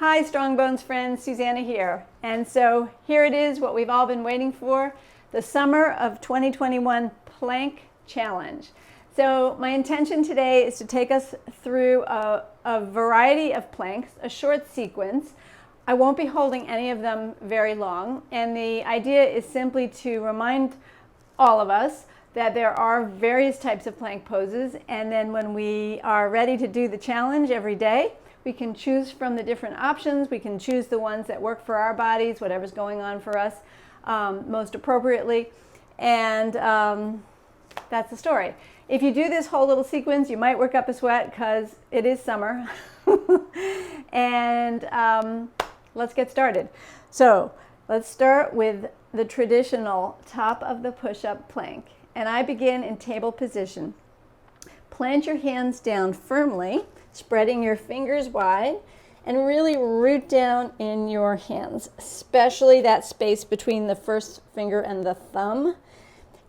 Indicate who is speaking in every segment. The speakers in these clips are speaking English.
Speaker 1: Hi, Strong Bones friends, Susannah here. And so here it is, what we've all been waiting for, the Summer of 2021 Plank Challenge. So my intention today is to take us through a variety of planks, a short sequence. I won't be holding any of them very long, and the idea is simply to remind all of us that there are various types of plank poses, and then when we are ready to do the challenge every day, we can choose from the different options. We can choose the ones that work for our bodies, whatever's going on for us most appropriately, and that's the story. If you do this whole little sequence, you might work up a sweat because it is summer. And let's get started. So let's start with the traditional top of the push-up plank. And I begin in table position. Plant your hands down firmly, spreading your fingers wide, and really root down in your hands, especially that space between the first finger and the thumb.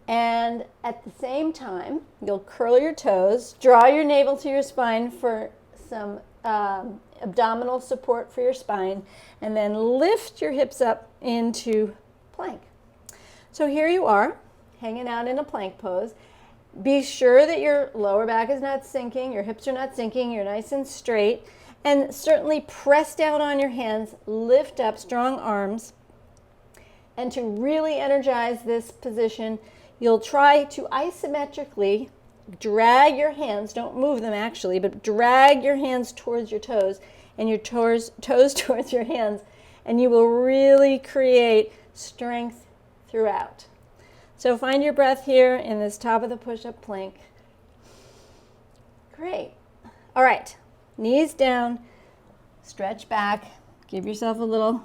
Speaker 1: And at the same time, you'll curl your toes, draw your navel to your spine for some abdominal support for your spine, and then lift your hips up into plank. So here you are, hanging out in a plank pose. Be sure that your lower back is not sinking, your hips are not sinking, you're nice and straight, and certainly press down on your hands, lift up strong arms, and to really energize this position, you'll try to isometrically drag your hands, don't move them actually, but drag your hands towards your toes and your toes towards your hands, and you will really create strength throughout. So find your breath here in this top of the push-up plank. Great. All right, knees down, stretch back, give yourself a little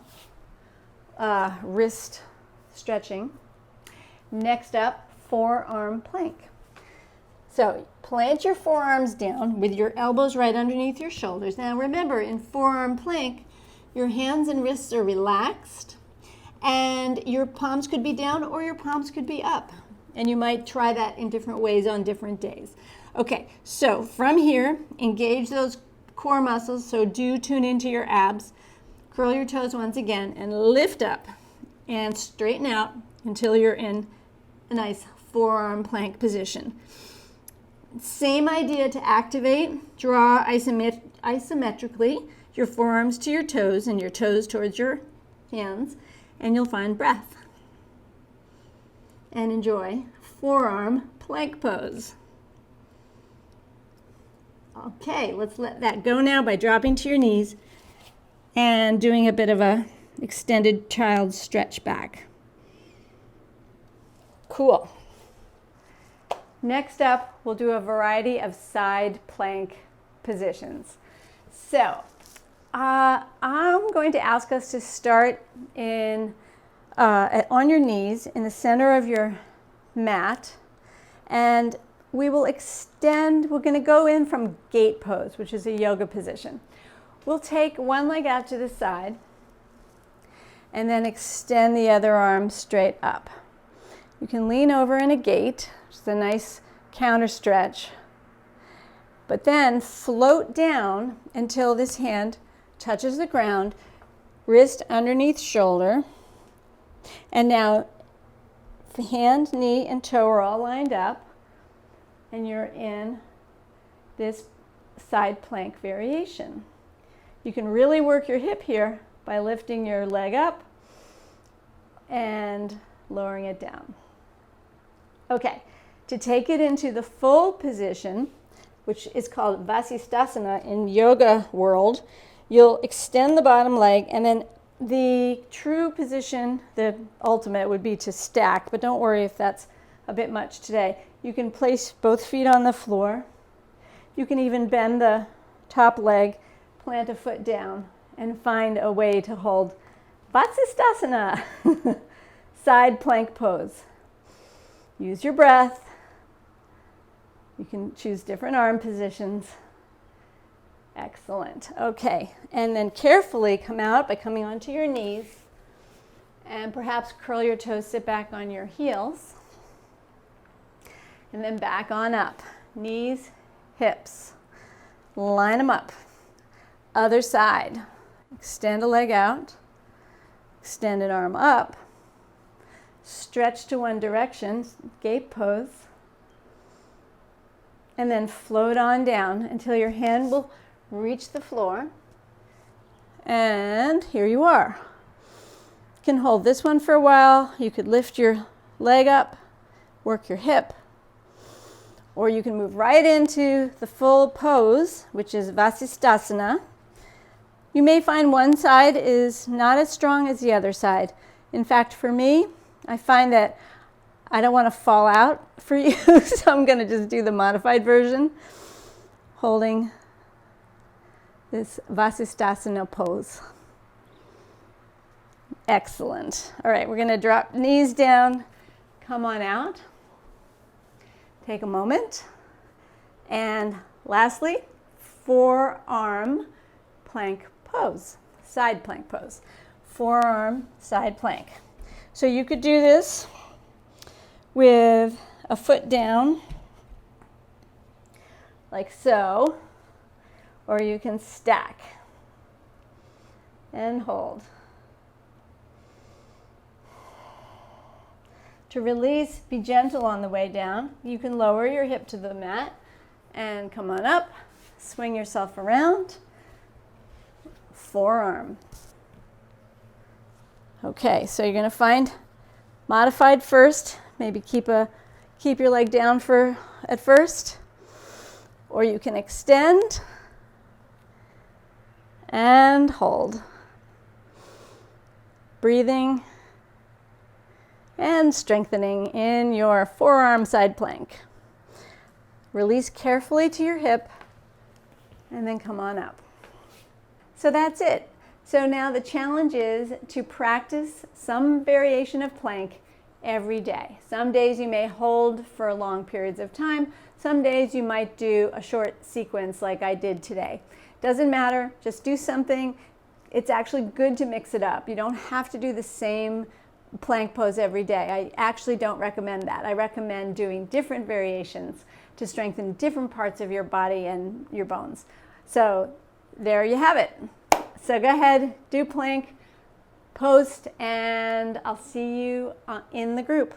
Speaker 1: wrist stretching. Next up, forearm plank. So plant your forearms down with your elbows right underneath your shoulders. Now remember, in forearm plank, your hands and wrists are relaxed, and your palms could be down or your palms could be up. And you might try that in different ways on different days. Okay, so from here, engage those core muscles, so do tune into your abs. Curl your toes once again and lift up and straighten out until you're in a nice forearm plank position. Same idea to activate. Draw isometrically your forearms to your toes and your toes towards your hands, and you'll find breath. And enjoy forearm plank pose. Okay, let's let that go now by dropping to your knees and doing a bit of a extended child stretch back. Cool. Next up, we'll do a variety of side plank positions. So I'm going to ask us to start on your knees in the center of your mat, and we will extend. We're going to go in from gate pose, which is a yoga position. We'll take one leg out to the side and then extend the other arm straight up. You can lean over in a gate, which is a nice counter stretch, but then float down until this hand touches the ground, wrist underneath shoulder, and now hand, knee, and toe are all lined up, and you're in this side plank variation. You can really work your hip here by lifting your leg up and lowering it down. Okay, to take it into the full position, which is called Vasisthasana in yoga world, you'll extend the bottom leg, and then the true position, the ultimate, would be to stack, but don't worry if that's a bit much today. You can place both feet on the floor. You can even bend the top leg, plant a foot down, and find a way to hold Vasisthasana, side plank pose. Use your breath. You can choose different arm positions. Excellent. Okay, and then carefully come out by coming onto your knees, and perhaps curl your toes, sit back on your heels, and then back on up. Knees, hips. Line them up. Other side. Extend a leg out. Extend an arm up. Stretch to one direction, gape pose. And then float on down until your hand will reach the floor. And here you are. You can hold this one for a while. You could lift your leg up, work your hip, or you can move right into the full pose, which is Vasisthasana. You may find one side is not as strong as the other side. In fact, for me, I find that I don't want to fall out for you, so I'm going to just do the modified version, holding this Vasisthasana pose. Excellent. All right, we're going to drop knees down, come on out, take a moment, and lastly, forearm plank pose, side plank pose, forearm side plank. So you could do this with a foot down, like so, or you can stack and hold. To release, be gentle on the way down. You can lower your hip to the mat and come on up, swing yourself around, forearm. Okay, so you're going to find modified first. Maybe keep your leg down at first, or you can extend and hold. Breathing and strengthening in your forearm side plank. Release carefully to your hip and then come on up. So that's it. So now the challenge is to practice some variation of plank every day. Some days you may hold for long periods of time. Some days you might do a short sequence like I did today. Doesn't matter, just do something. It's actually good to mix it up. You don't have to do the same plank pose every day. I actually don't recommend that. I recommend doing different variations to strengthen different parts of your body and your bones. So there you have it. So go ahead, do plank, post, and I'll see you in the group.